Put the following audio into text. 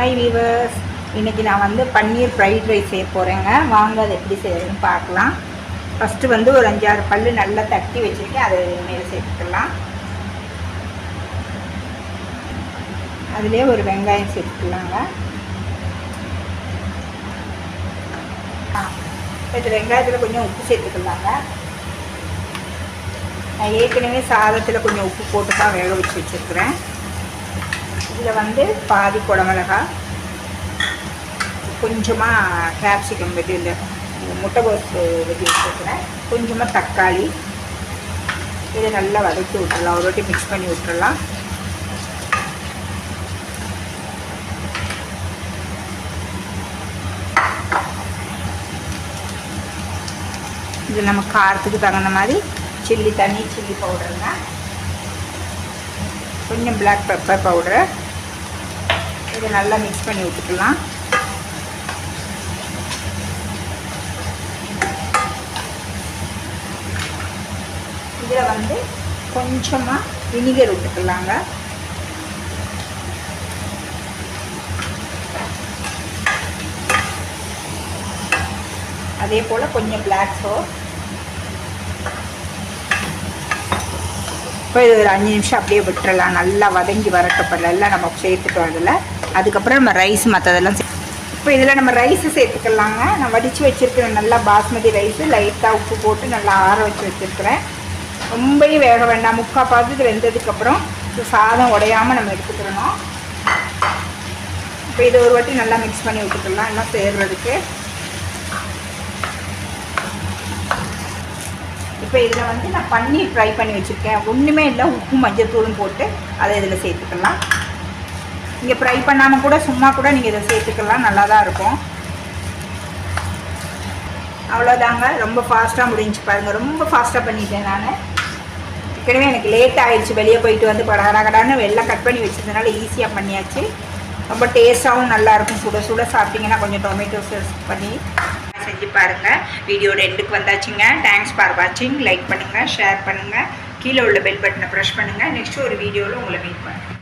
Hi viewers, இன்றைக்கி நான் வந்து பன்னீர் ஃப்ரைட் ரைஸ் செய்ய போகிறேங்க. வாங்க அது எப்படி செய்யறதுன்னு பார்க்கலாம். ஃபஸ்ட்டு வந்து ஒரு 5-6 பல் நல்லா தட்டி வச்சுருக்கேன், அதை மேலே சேர்த்துக்கலாம். அதிலே ஒரு வெங்காயம் சேர்த்துக்கலாங்க. இது வெங்காயத்தில் கொஞ்சம் உப்பு சேர்த்துக்கலாங்க. நான் ஏற்கனவே சாதத்தில் கொஞ்சம் உப்பு போட்டு தான் வேக வச்சு வச்சுருக்கிறேன். இதில் வந்து பாதி குடமிளகாய், கொஞ்சமாக கேப்சிகம் வெட்டி இந்த முட்டைகோஸ் வெட்டி வச்சுருக்கிறேன், கொஞ்சமாக தக்காளி. இதை நல்லா வதக்கி விட்டுடலாம், ஒரு வாட்டி மிக்ஸ் பண்ணி விட்டுடலாம். இதில் நம்ம காரத்துக்கு தகுந்த மாதிரி தனி சில்லி பவுடருங்க, கொஞ்சம் பிளாக் பெப்பர் பவுடரு. இதை நல்லா மிக்ஸ் பண்ணி விட்டுக்கலாம். இதில் வந்து கொஞ்சமாக வினிகர் விட்டுக்கலாங்க. அதே போல் கொஞ்சம் பிளாக் சோப். இப்போ இது ஒரு 5 நிமிஷம் அப்படியே விட்டுறலாம், நல்லா வதங்கி வரட்டப்படல எல்லாம் நம்ம சேர்த்துட்டு வரல. அதுக்கப்புறம் நம்ம ரைஸ் மற்றதெல்லாம் இப்போ இதில் நம்ம ரைஸு சேர்த்துக்கலாங்க. நான் வடித்து வச்சுருக்கிறேன் நல்லா பாஸ்மதி ரைஸு, லைட்டாக உப்பு போட்டு நல்லா ஆற வச்சு வச்சுருக்கிறேன். ரொம்பவும் வேக வேண்டாம், முக்கால் பாத்திரத்து வெந்ததுக்கப்புறம் சாதம் உடையாமல் நம்ம எடுத்துக்கிறணும். இப்போ இதை ஒரு வாட்டி நல்லா மிக்ஸ் பண்ணி விட்டுக்கலாம் எல்லாம் சேர்றதுக்கு. இப்போ இதில் வந்து நான் பன்னீர் ஃப்ரை பண்ணி வச்சுருக்கேன், ஒன்றுமே இல்லை, உப்பு மஞ்சத்தூளும் போட்டு அதை இதில் சேர்த்துக்கலாம். நீங்கள் ஃப்ரை பண்ணாமல் கூட சும்மா கூட நீங்கள் இதை சேர்த்துக்கலாம், நல்லா தான் இருக்கும். அவ்வளோதாங்க, ரொம்ப ஃபாஸ்ட்டாக முடிஞ்சு பாருங்கள். ரொம்ப ஃபாஸ்ட்டாக பண்ணிட்டேன் நான். ஏற்கனவே எனக்கு லேட் ஆகிடுச்சு, வெளியே போயிட்டு வந்து கடகடான்னு எல்லாம் கட் பண்ணி வச்சதுனால ஈஸியாக பண்ணியாச்சு. ரொம்ப டேஸ்ட்டாகவும் நல்லாயிருக்கும். சுட சுட சாப்பிட்டிங்கன்னா கொஞ்சம் டொமேட்டோ சாஸ் பண்ணி செஞ்சு பாருங்கள். வீடியோட எண்டுக்கு வந்தாச்சுங்க. தேங்க்ஸ் ஃபார் வாட்சிங். லைக் பண்ணுங்கள், ஷேர் பண்ணுங்கள், கீழே உள்ள பெல் பட்டனை ப்ரெஸ் பண்ணுங்கள். நெக்ஸ்ட்டு ஒரு வீடியோவில் உங்களை மீட் பண்ணுறேன்.